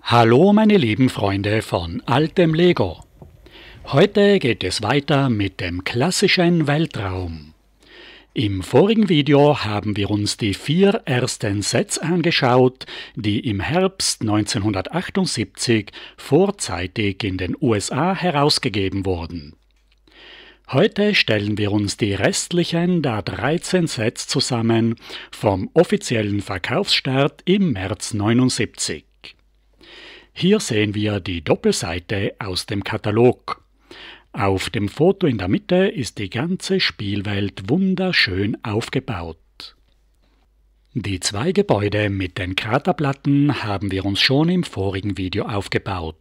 Hallo meine lieben Freunde von altem Lego. Heute geht es weiter mit dem klassischen Weltraum. Im vorigen Video haben wir uns die 4 ersten Sets angeschaut, die im Herbst 1978 vorzeitig in den USA herausgegeben wurden. Heute stellen wir uns die restlichen der 13 Sets zusammen vom offiziellen Verkaufsstart im März 1979. Hier sehen wir die Doppelseite aus dem Katalog. Auf dem Foto in der Mitte ist die ganze Spielwelt wunderschön aufgebaut. Die 2 Gebäude mit den Kraterplatten haben wir uns schon im vorigen Video aufgebaut.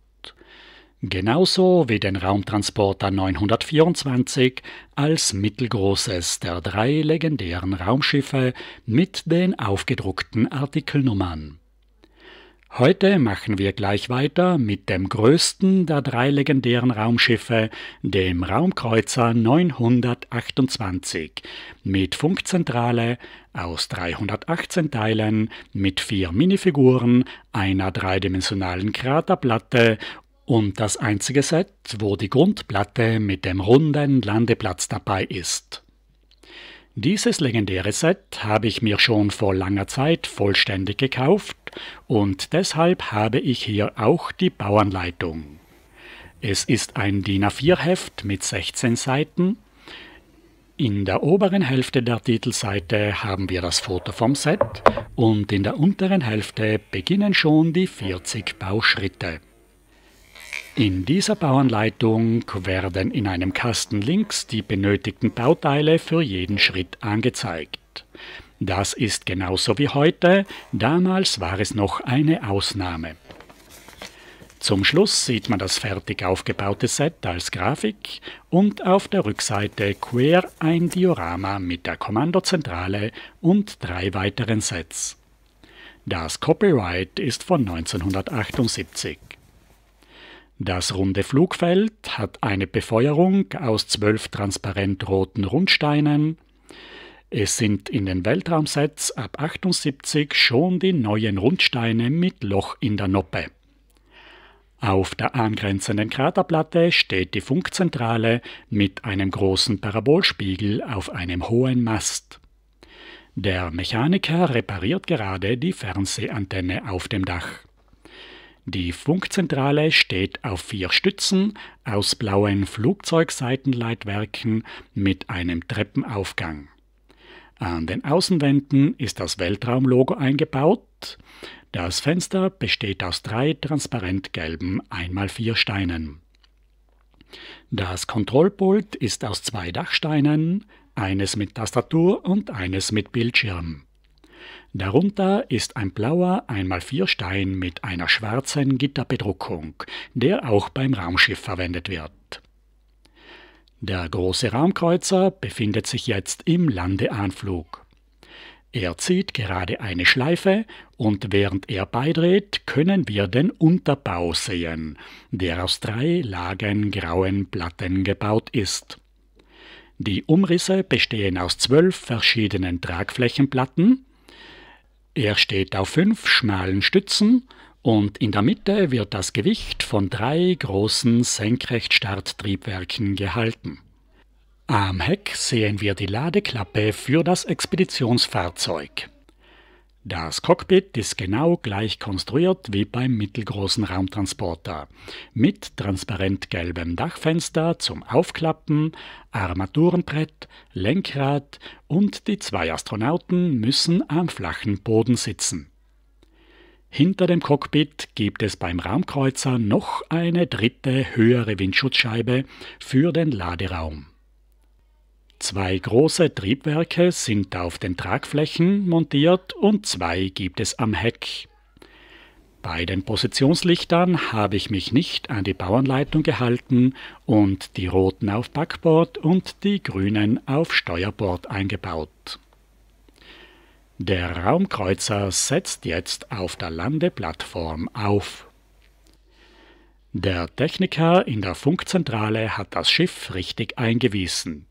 Genauso wie den Raumtransporter 924 als mittelgroßes der 3 legendären Raumschiffe mit den aufgedruckten Artikelnummern. Heute machen wir gleich weiter mit dem größten der 3 legendären Raumschiffe, dem Raumkreuzer 928, mit Funkzentrale aus 318 Teilen, mit 4 Minifiguren, einer dreidimensionalen Kraterplatte und das einzige Set, wo die Grundplatte mit dem runden Landeplatz dabei ist. Dieses legendäre Set habe ich mir schon vor langer Zeit vollständig gekauft und deshalb habe ich hier auch die Bauanleitung. Es ist ein DIN A4-Heft mit 16 Seiten. In der oberen Hälfte der Titelseite haben wir das Foto vom Set und in der unteren Hälfte beginnen schon die 40 Bauschritte. In dieser Bauanleitung werden in einem Kasten links die benötigten Bauteile für jeden Schritt angezeigt. Das ist genauso wie heute, damals war es noch eine Ausnahme. Zum Schluss sieht man das fertig aufgebaute Set als Grafik und auf der Rückseite quer ein Diorama mit der Kommandozentrale und 3 weiteren Sets. Das Copyright ist von 1978. Das runde Flugfeld hat eine Befeuerung aus 12 transparent roten Rundsteinen. Es sind in den Weltraumsets ab 78 schon die neuen Rundsteine mit Loch in der Noppe. Auf der angrenzenden Kraterplatte steht die Funkzentrale mit einem großen Parabolspiegel auf einem hohen Mast. Der Mechaniker repariert gerade die Fernsehantenne auf dem Dach. Die Funkzentrale steht auf 4 Stützen aus blauen Flugzeugseitenleitwerken mit einem Treppenaufgang. An den Außenwänden ist das Weltraumlogo eingebaut. Das Fenster besteht aus 3 transparent gelben 1×4 Steinen. Das Kontrollpult ist aus 2 Dachsteinen, eines mit Tastatur und eines mit Bildschirm. Darunter ist ein blauer 1×4 Stein mit einer schwarzen Gitterbedruckung, der auch beim Raumschiff verwendet wird. Der große Raumkreuzer befindet sich jetzt im Landeanflug. Er zieht gerade eine Schleife und während er beidreht, können wir den Unterbau sehen, der aus 3 Lagen grauen Platten gebaut ist. Die Umrisse bestehen aus 12 verschiedenen Tragflächenplatten. Er steht auf 5 schmalen Stützen und in der Mitte wird das Gewicht von 3 großen Senkrechtstarttriebwerken gehalten. Am Heck sehen wir die Ladeklappe für das Expeditionsfahrzeug. Das Cockpit ist genau gleich konstruiert wie beim mittelgroßen Raumtransporter, mit transparent gelbem Dachfenster zum Aufklappen, Armaturenbrett, Lenkrad und die 2 Astronauten müssen am flachen Boden sitzen. Hinter dem Cockpit gibt es beim Raumkreuzer noch eine 3. höhere Windschutzscheibe für den Laderaum. 2 große Triebwerke sind auf den Tragflächen montiert und 2 gibt es am Heck. Bei den Positionslichtern habe ich mich nicht an die Bauanleitung gehalten und die roten auf Backbord und die grünen auf Steuerbord eingebaut. Der Raumkreuzer setzt jetzt auf der Landeplattform auf. Der Techniker in der Funkzentrale hat das Schiff richtig eingewiesen.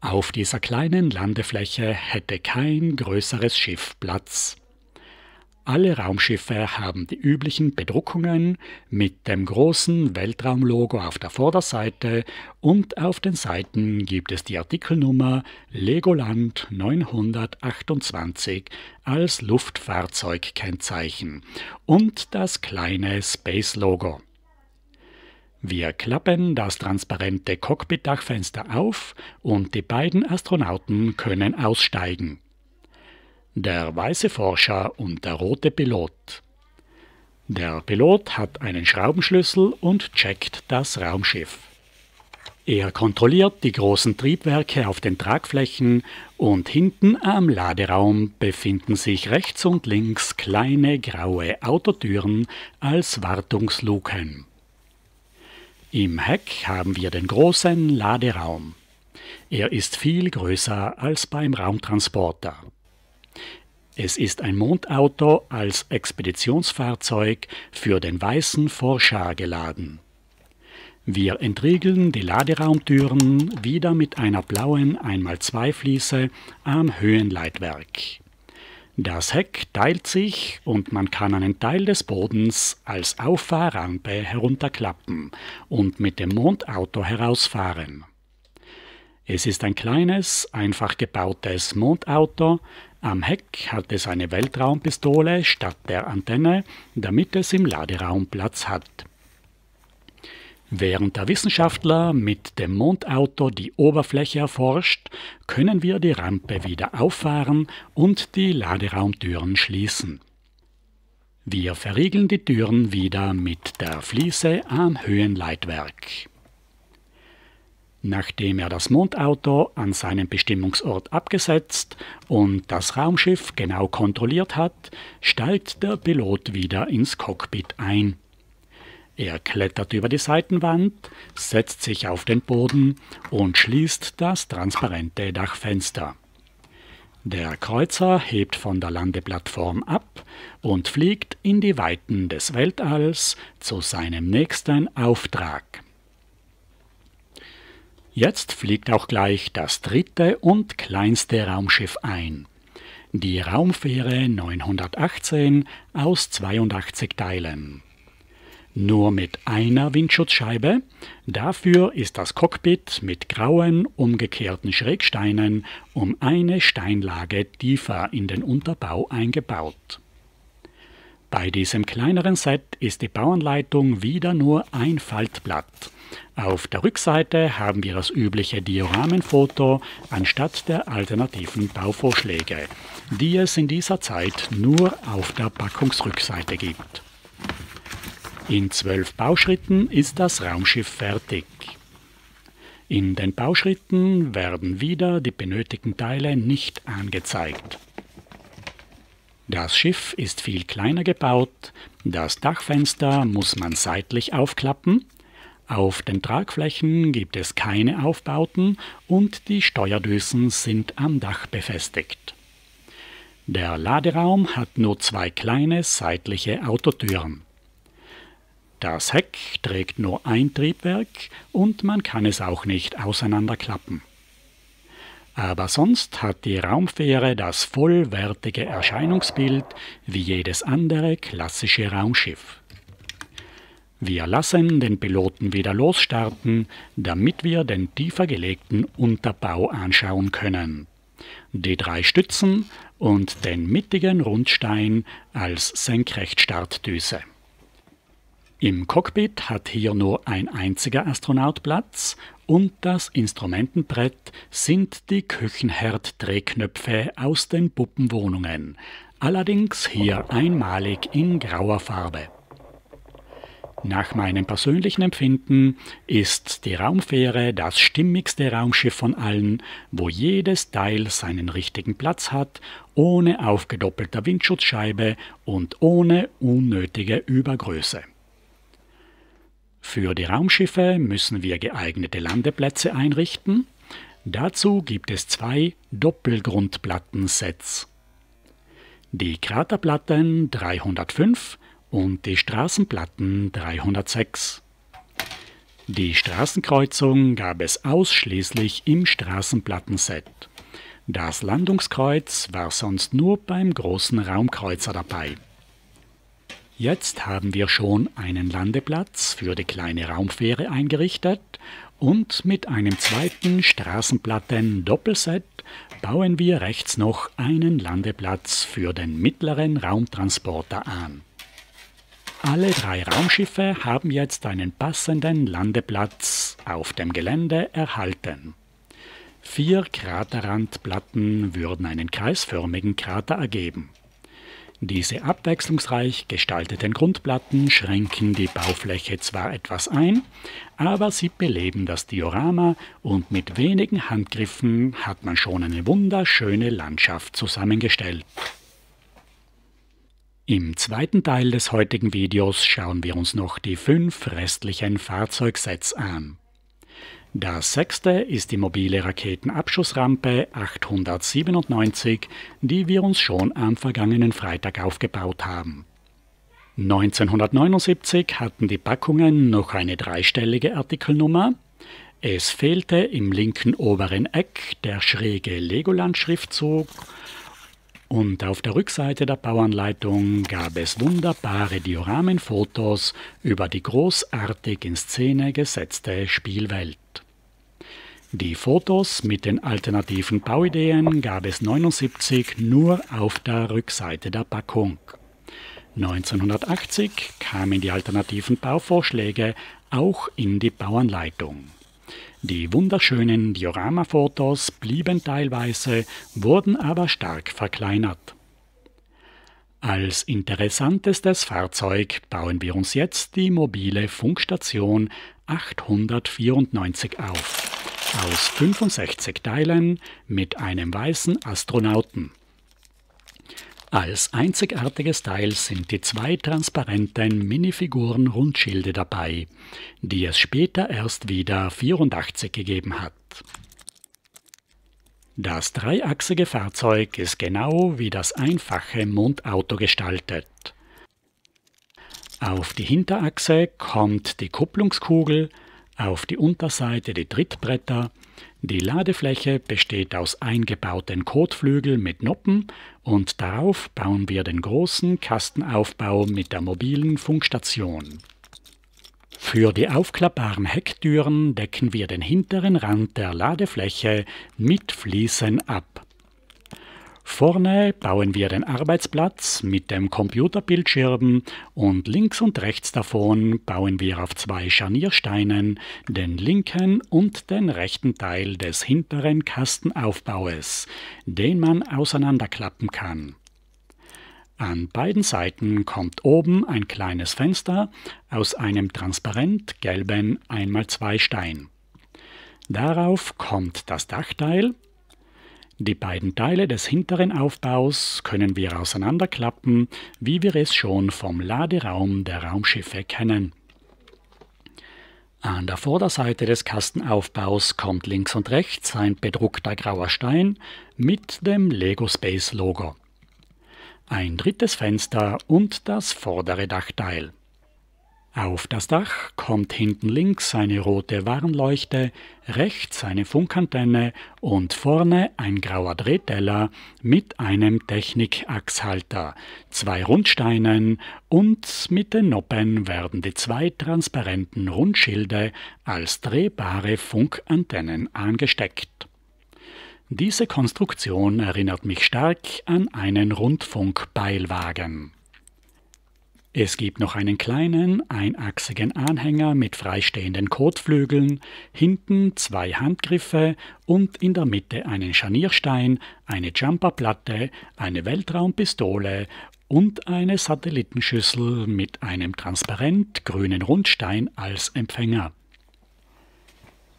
Auf dieser kleinen Landefläche hätte kein größeres Schiff Platz. Alle Raumschiffe haben die üblichen Bedruckungen mit dem großen Weltraumlogo auf der Vorderseite und auf den Seiten gibt es die Artikelnummer Legoland 928 als Luftfahrzeugkennzeichen und das kleine Space-Logo. Wir klappen das transparente Cockpit-Dachfenster auf und die beiden Astronauten können aussteigen. Der weiße Forscher und der rote Pilot. Der Pilot hat einen Schraubenschlüssel und checkt das Raumschiff. Er kontrolliert die großen Triebwerke auf den Tragflächen und hinten am Laderaum befinden sich rechts und links kleine graue Autotüren als Wartungsluken. Im Heck haben wir den großen Laderaum. Er ist viel größer als beim Raumtransporter. Es ist ein Mondauto als Expeditionsfahrzeug für den weißen Forscher geladen. Wir entriegeln die Laderaumtüren wieder mit einer blauen 1x2 Fliese am Höhenleitwerk. Das Heck teilt sich und man kann einen Teil des Bodens als Auffahrrampe herunterklappen und mit dem Mondauto herausfahren. Es ist ein kleines, einfach gebautes Mondauto. Am Heck hat es eine Weltraumpistole statt der Antenne, damit es im Laderaum Platz hat. Während der Wissenschaftler mit dem Mondauto die Oberfläche erforscht, können wir die Rampe wieder auffahren und die Laderaumtüren schließen. Wir verriegeln die Türen wieder mit der Fliese am Höhenleitwerk. Nachdem er das Mondauto an seinem Bestimmungsort abgesetzt und das Raumschiff genau kontrolliert hat, steigt der Pilot wieder ins Cockpit ein. Er klettert über die Seitenwand, setzt sich auf den Boden und schließt das transparente Dachfenster. Der Kreuzer hebt von der Landeplattform ab und fliegt in die Weiten des Weltalls zu seinem nächsten Auftrag. Jetzt fliegt auch gleich das dritte und kleinste Raumschiff ein, die Raumfähre 918 aus 82 Teilen. Nur mit einer Windschutzscheibe, dafür ist das Cockpit mit grauen, umgekehrten Schrägsteinen um eine Steinlage tiefer in den Unterbau eingebaut. Bei diesem kleineren Set ist die Bauanleitung wieder nur ein Faltblatt. Auf der Rückseite haben wir das übliche Dioramenfoto anstatt der alternativen Bauvorschläge, die es in dieser Zeit nur auf der Packungsrückseite gibt. In 12 Bauschritten ist das Raumschiff fertig. In den Bauschritten werden wieder die benötigten Teile nicht angezeigt. Das Schiff ist viel kleiner gebaut, das Dachfenster muss man seitlich aufklappen, auf den Tragflächen gibt es keine Aufbauten und die Steuerdüsen sind am Dach befestigt. Der Laderaum hat nur 2 kleine seitliche Autotüren. Das Heck trägt nur ein Triebwerk und man kann es auch nicht auseinanderklappen. Aber sonst hat die Raumfähre das vollwertige Erscheinungsbild wie jedes andere klassische Raumschiff. Wir lassen den Piloten wieder losstarten, damit wir den tiefer gelegten Unterbau anschauen können. Die 3 Stützen und den mittigen Rundstein als Senkrechtstartdüse. Im Cockpit hat hier nur ein einziger Astronaut Platz und das Instrumentenbrett sind die Küchenherd-Drehknöpfe aus den Puppenwohnungen, allerdings hier einmalig in grauer Farbe. Nach meinem persönlichen Empfinden ist die Raumfähre das stimmigste Raumschiff von allen, wo jedes Teil seinen richtigen Platz hat, ohne aufgedoppelter Windschutzscheibe und ohne unnötige Übergröße. Für die Raumschiffe müssen wir geeignete Landeplätze einrichten. Dazu gibt es 2 Doppelgrundplattensets. Die Kraterplatten 305 und die Straßenplatten 306. Die Straßenkreuzung gab es ausschließlich im Straßenplattenset. Das Landungskreuz war sonst nur beim großen Raumkreuzer dabei. Jetzt haben wir schon einen Landeplatz für die kleine Raumfähre eingerichtet und mit einem zweiten Straßenplatten-Doppelset bauen wir rechts noch einen Landeplatz für den mittleren Raumtransporter an. Alle 3 Raumschiffe haben jetzt einen passenden Landeplatz auf dem Gelände erhalten. 4 Kraterrandplatten würden einen kreisförmigen Krater ergeben. Diese abwechslungsreich gestalteten Grundplatten schränken die Baufläche zwar etwas ein, aber sie beleben das Diorama und mit wenigen Handgriffen hat man schon eine wunderschöne Landschaft zusammengestellt. Im zweiten Teil des heutigen Videos schauen wir uns noch die 5 restlichen Fahrzeugsets an. Das 6. ist die mobile Raketenabschussrampe 897, die wir uns schon am vergangenen Freitag aufgebaut haben. 1979 hatten die Packungen noch eine dreistellige Artikelnummer. Es fehlte im linken oberen Eck der schräge Legoland-Schriftzug und auf der Rückseite der Bauanleitung gab es wunderbare Dioramenfotos über die großartig in Szene gesetzte Spielwelt. Die Fotos mit den alternativen Bauideen gab es 1979 nur auf der Rückseite der Packung. 1980 kamen die alternativen Bauvorschläge auch in die Bauanleitung. Die wunderschönen Dioramafotos blieben teilweise, wurden aber stark verkleinert. Als interessantestes Fahrzeug bauen wir uns jetzt die mobile Funkstation 894 auf. Aus 65 Teilen mit einem weißen Astronauten. Als einzigartiges Teil sind die 2 transparenten Minifiguren-Rundschilde dabei, die es später erst wieder 84 gegeben hat. Das dreiachsige Fahrzeug ist genau wie das einfache Mondauto gestaltet. Auf die Hinterachse kommt die Kupplungskugel, auf die Unterseite die Trittbretter. Die Ladefläche besteht aus eingebauten Kotflügeln mit Noppen und darauf bauen wir den großen Kastenaufbau mit der mobilen Funkstation. Für die aufklappbaren Hecktüren decken wir den hinteren Rand der Ladefläche mit Fliesen ab. Vorne bauen wir den Arbeitsplatz mit dem Computerbildschirm und links und rechts davon bauen wir auf 2 Scharniersteinen den linken und den rechten Teil des hinteren Kastenaufbaues, den man auseinanderklappen kann. An beiden Seiten kommt oben ein kleines Fenster aus einem transparent gelben 1x2 Stein. Darauf kommt das Dachteil. Die beiden Teile des hinteren Aufbaus können wir auseinanderklappen, wie wir es schon vom Laderaum der Raumschiffe kennen. An der Vorderseite des Kastenaufbaus kommt links und rechts ein bedruckter grauer Stein mit dem Lego Space Logo. Ein drittes Fenster und das vordere Dachteil. Auf das Dach kommt hinten links eine rote Warnleuchte, rechts eine Funkantenne und vorne ein grauer Drehteller mit einem Technikachshalter, 2 Rundsteinen und mit den Noppen werden die 2 transparenten Rundschilde als drehbare Funkantennen angesteckt. Diese Konstruktion erinnert mich stark an einen Rundfunkbeilwagen. Es gibt noch einen kleinen, einachsigen Anhänger mit freistehenden Kotflügeln, hinten 2 Handgriffe und in der Mitte einen Scharnierstein, eine Jumperplatte, eine Weltraumpistole und eine Satellitenschüssel mit einem transparent grünen Rundstein als Empfänger.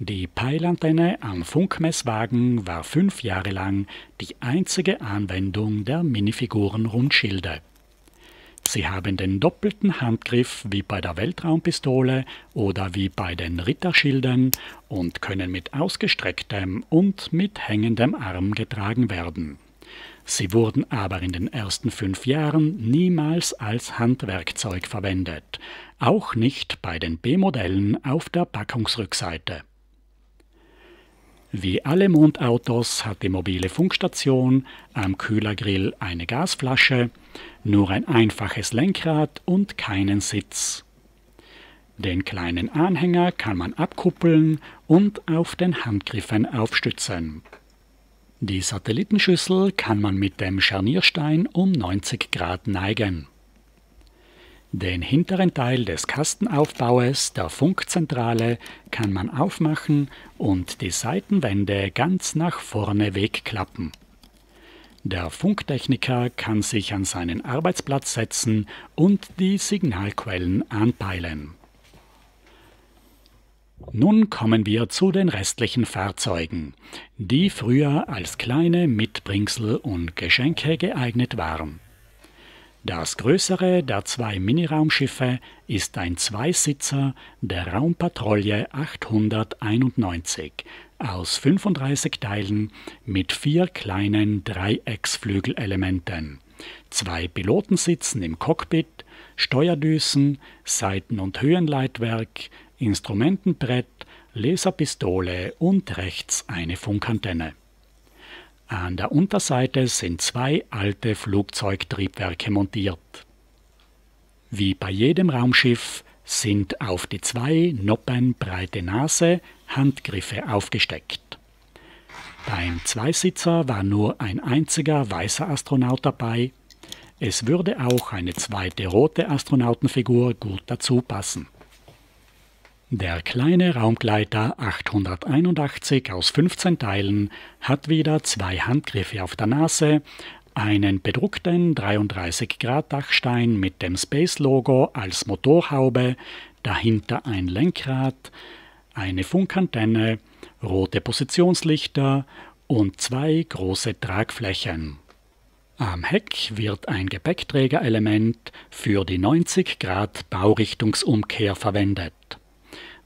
Die Peilantenne am Funkmesswagen war 5 Jahre lang die einzige Anwendung der Minifiguren-Rundschilde. Sie haben den doppelten Handgriff wie bei der Weltraumpistole oder wie bei den Ritterschilden und können mit ausgestrecktem und mit hängendem Arm getragen werden. Sie wurden aber in den ersten 5 Jahren niemals als Handwerkzeug verwendet, auch nicht bei den B-Modellen auf der Packungsrückseite. Wie alle Mondautos hat die mobile Funkstation am Kühlergrill eine Gasflasche, nur ein einfaches Lenkrad und keinen Sitz. Den kleinen Anhänger kann man abkuppeln und auf den Handgriffen aufstützen. Die Satellitenschüssel kann man mit dem Scharnierstein um 90 Grad neigen. Den hinteren Teil des Kastenaufbaues der Funkzentrale kann man aufmachen und die Seitenwände ganz nach vorne wegklappen. Der Funktechniker kann sich an seinen Arbeitsplatz setzen und die Signalquellen anpeilen. Nun kommen wir zu den restlichen Fahrzeugen, die früher als kleine Mitbringsel und Geschenke geeignet waren. Das größere der zwei Miniraumschiffe ist ein Zweisitzer der Raumpatrouille 891 aus 35 Teilen mit 4 kleinen Dreiecksflügelelementen, 2 Pilotensitzen im Cockpit, Steuerdüsen, Seiten- und Höhenleitwerk, Instrumentenbrett, Laserpistole und rechts eine Funkantenne. An der Unterseite sind 2 alte Flugzeugtriebwerke montiert. Wie bei jedem Raumschiff sind auf die 2 Noppen breite Nase Handgriffe aufgesteckt. Beim Zweisitzer war nur ein einziger weißer Astronaut dabei. Es würde auch eine zweite rote Astronautenfigur gut dazu passen. Der kleine Raumgleiter 881 aus 15 Teilen hat wieder 2 Handgriffe auf der Nase, einen bedruckten 33-Grad-Dachstein mit dem Space-Logo als Motorhaube, dahinter ein Lenkrad, eine Funkantenne, rote Positionslichter und 2 große Tragflächen. Am Heck wird ein Gepäckträgerelement für die 90-Grad-Baurichtungsumkehr verwendet.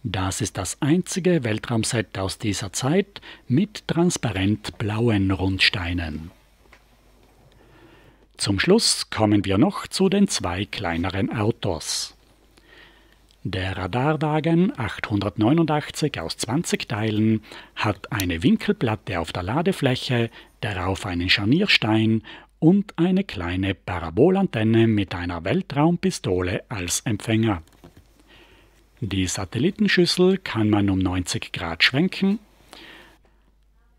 Das ist das einzige Weltraumset aus dieser Zeit mit transparent blauen Rundsteinen. Zum Schluss kommen wir noch zu den 2 kleineren Autos. Der Radarwagen 889 aus 20 Teilen hat eine Winkelplatte auf der Ladefläche, darauf einen Scharnierstein und eine kleine Parabolantenne mit einer Weltraumpistole als Empfänger. Die Satellitenschüssel kann man um 90 Grad schwenken.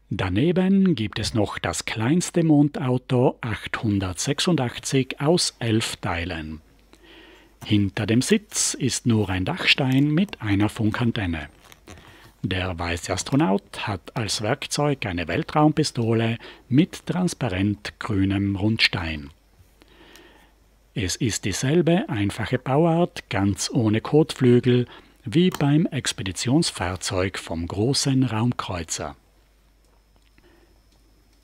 Daneben gibt es noch das kleinste Mondauto 886 aus 11 Teilen. Hinter dem Sitz ist nur ein Dachstein mit einer Funkantenne. Der weiße Astronaut hat als Werkzeug eine Weltraumpistole mit transparent grünem Rundstein. Es ist dieselbe einfache Bauart, ganz ohne Kotflügel, wie beim Expeditionsfahrzeug vom großen Raumkreuzer.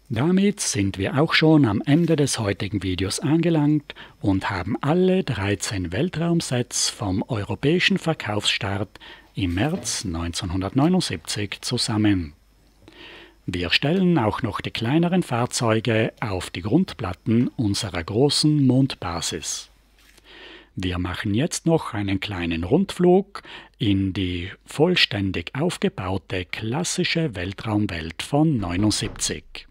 Damit sind wir auch schon am Ende des heutigen Videos angelangt und haben alle 13 Weltraumsets vom europäischen Verkaufsstart im März 1979 zusammen. Wir stellen auch noch die kleineren Fahrzeuge auf die Grundplatten unserer großen Mondbasis. Wir machen jetzt noch einen kleinen Rundflug in die vollständig aufgebaute klassische Weltraumwelt von 79.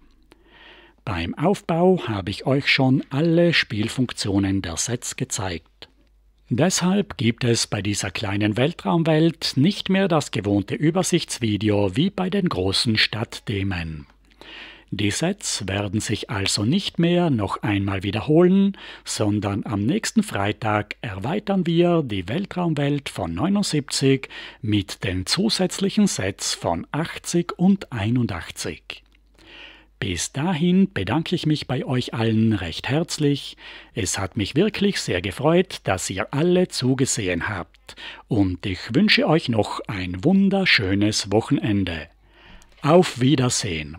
Beim Aufbau habe ich euch schon alle Spielfunktionen der Sets gezeigt. Deshalb gibt es bei dieser kleinen Weltraumwelt nicht mehr das gewohnte Übersichtsvideo wie bei den großen Stadtthemen. Die Sets werden sich also nicht mehr noch einmal wiederholen, sondern am nächsten Freitag erweitern wir die Weltraumwelt von 79 mit den zusätzlichen Sets von 80 und 81. Bis dahin bedanke ich mich bei euch allen recht herzlich. Es hat mich wirklich sehr gefreut, dass ihr alle zugesehen habt. Und ich wünsche euch noch ein wunderschönes Wochenende. Auf Wiedersehen!